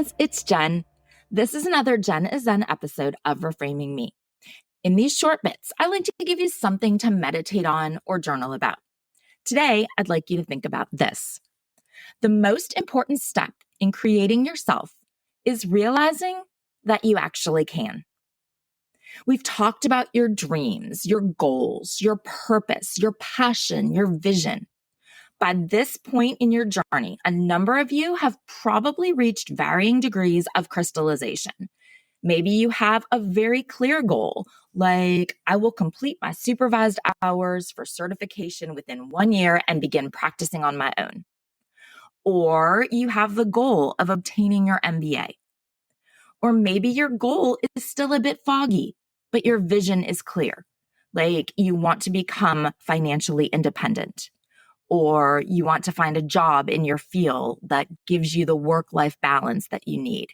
guys, it's Jen. This is another Jen is Zen episode of Reframing Me. In these short bits, I like to give you something to meditate on or journal about. Today, I'd like you to think about this. The most important step in creating yourself is realizing that you actually can. We've talked about your dreams, your goals, your purpose, your passion, your vision. By this point in your journey, a number of you have probably reached varying degrees of crystallization. Maybe you have a very clear goal, like I will complete my supervised hours for certification within 1 year and begin practicing on my own. Or you have the goal of obtaining your MBA. Or maybe your goal is still a bit foggy, but your vision is clear, like you want to become financially independent. Or you want to find a job in your field that gives you the work-life balance that you need.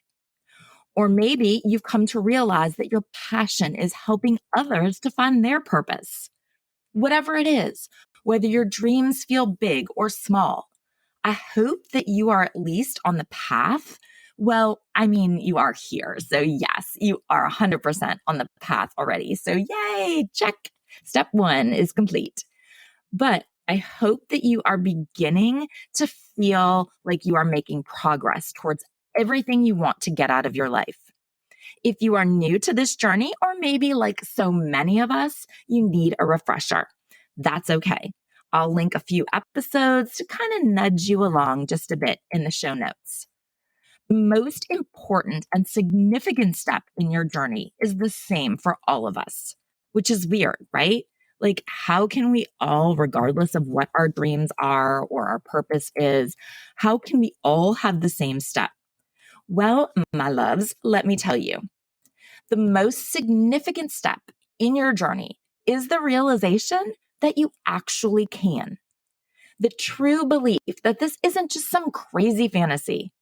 Or maybe you've come to realize that your passion is helping others to find their purpose. Whatever it is, whether your dreams feel big or small, I hope that you are at least on the path. Well, you are here. So yes, you are 100% on the path already. So yay, check. Step 1 is complete. But I hope that you are beginning to feel like you are making progress towards everything you want to get out of your life. If you are new to this journey, or maybe like so many of us, you need a refresher. That's okay. I'll link a few episodes to kind of nudge you along just a bit in the show notes. The most important and significant step in your journey is the same for all of us, which is weird, right? Like, how can we all, regardless of what our dreams are or our purpose is, how can we all have the same step? Well, my loves, let me tell you. The most significant step in your journey is the realization that you actually can. The true belief that this isn't just some crazy fantasy.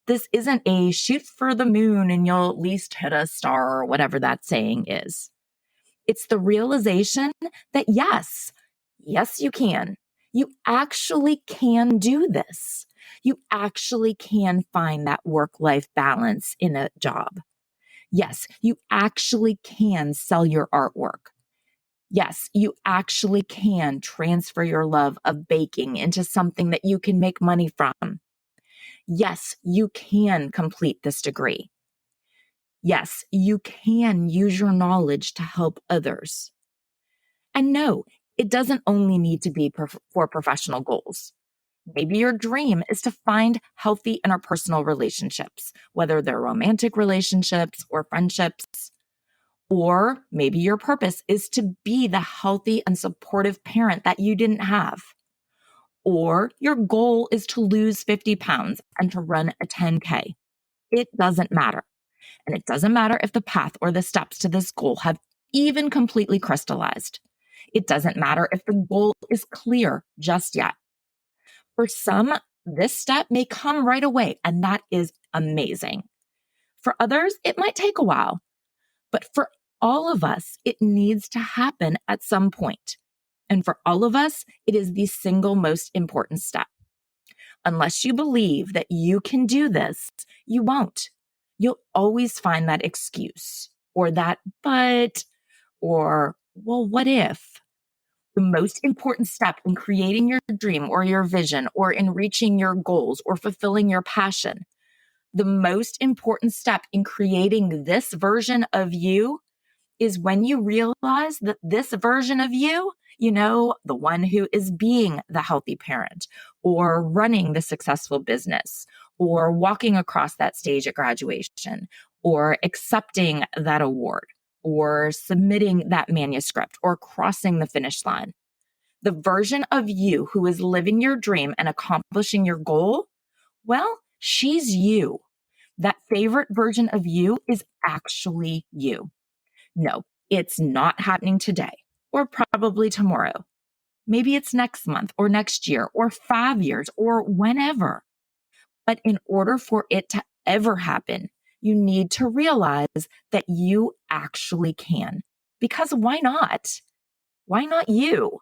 This isn't a shoot for the moon and you'll at least hit a star or whatever that saying is. It's the realization that yes, you can. You actually can do this. You actually can find that work-life balance in a job. Yes, you actually can sell your artwork. Yes, you actually can transfer your love of baking into something that you can make money from. Yes, you can complete this degree. Yes, you can use your knowledge to help others. And no, it doesn't only need to be for professional goals. Maybe your dream is to find healthy interpersonal relationships, whether they're romantic relationships or friendships. Or maybe your purpose is to be the healthy and supportive parent that you didn't have. Or your goal is to lose 50 pounds and to run a 10K. It doesn't matter. And it doesn't matter if the path or the steps to this goal have even completely crystallized. It doesn't matter if the goal is clear just yet. For some, this step may come right away, and that is amazing. For others, it might take a while. But for all of us, it needs to happen at some point. And for all of us, it is the single most important step. Unless you believe that you can do this, you won't. You'll always find that excuse or that but, or well, what if? The most important step in creating your dream or your vision or in reaching your goals or fulfilling your passion, the most important step in creating this version of you is when you realize that this version of you, the one who is being the healthy parent or running the successful business or walking across that stage at graduation or accepting that award or submitting that manuscript or crossing the finish line. The version of you who is living your dream and accomplishing your goal, well, she's you. That favorite version of you is actually you. No, it's not happening today or probably tomorrow. Maybe it's next month or next year or 5 years or whenever. But in order for it to ever happen, you need to realize that you actually can. Because why not? Why not you?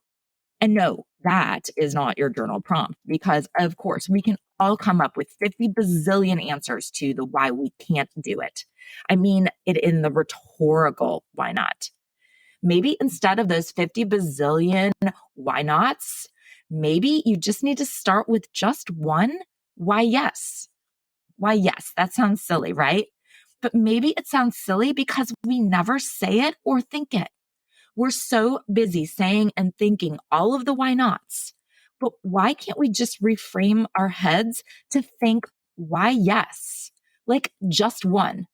And no, that is not your journal prompt because, of course, we can all come up with 50 bazillion answers to the why we can't do it. I mean it in the rhetorical why not. Maybe instead of those 50 bazillion why nots, maybe you just need to start with just one why yes. Why yes, that sounds silly, right? But maybe it sounds silly because we never say it or think it. We're so busy saying and thinking all of the why nots. But why can't we just reframe our heads to think why yes? Like just one.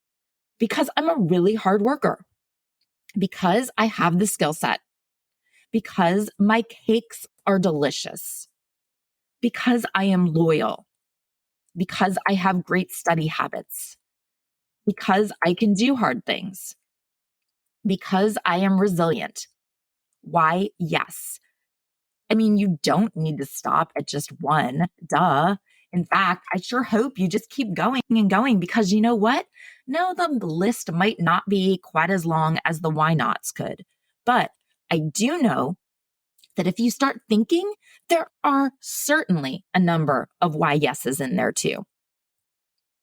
Because I'm a really hard worker. Because I have the skill set. Because my cakes are delicious. Because I am loyal. Because I have great study habits. Because I can do hard things. Because I am resilient. Why yes? I mean, you don't need to stop at just one, duh. In fact, I sure hope you just keep going and going because you know what? No, the list might not be quite as long as the why nots could. But I do know that if you start thinking, there are certainly a number of why yeses in there too.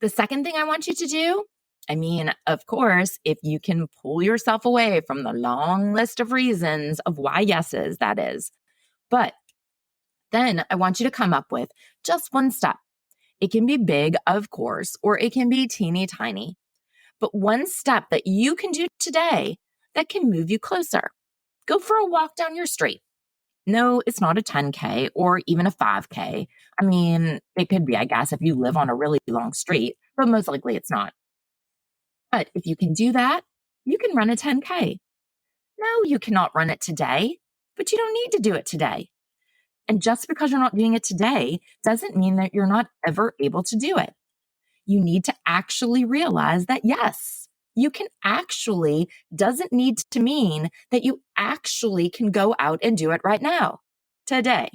The second thing I want you to do, I mean, of course, if you can pull yourself away from the long list of reasons of why yeses, that is. But then I want you to come up with just one step. It can be big, of course, or it can be teeny tiny, but one step that you can do today that can move you closer. Go for a walk down your street. No, it's not a 10K or even a 5K. I mean, it could be, I guess, if you live on a really long street, but most likely it's not. But if you can do that, you can run a 10K. No, you cannot run it today, but you don't need to do it today. And just because you're not doing it today doesn't mean that you're not ever able to do it. You need to actually realize that, yes, you can actually doesn't need to mean that you actually can go out and do it right now, today.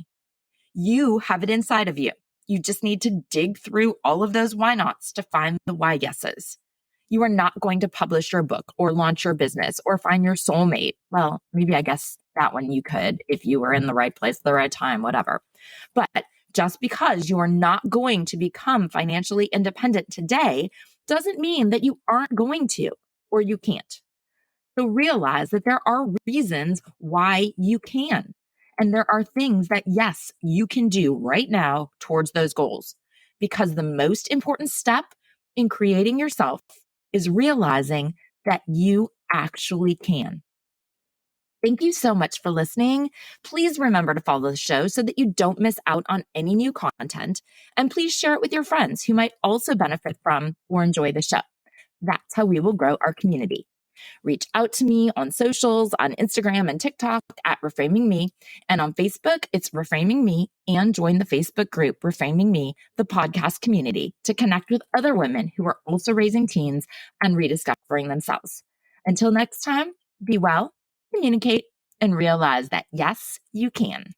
You have it inside of you. You just need to dig through all of those why nots to find the why yeses. You are not going to publish your book or launch your business or find your soulmate. Well, maybe I guess that one you could if you were in the right place at the right time, whatever. But just because you are not going to become financially independent today doesn't mean that you aren't going to or you can't. So realize that there are reasons why you can. And there are things that, yes, you can do right now towards those goals. Because the most important step in creating yourself is realizing that you actually can. Thank you so much for listening. Please remember to follow the show so that you don't miss out on any new content. And please share it with your friends who might also benefit from or enjoy the show. That's how we will grow our community. Reach out to me on socials, on Instagram and TikTok at Reframing Me. And on Facebook, it's Reframing Me. And join the Facebook group, Reframing Me, the podcast community, to connect with other women who are also raising teens and rediscovering themselves. Until next time, be well, communicate, and realize that yes, you can.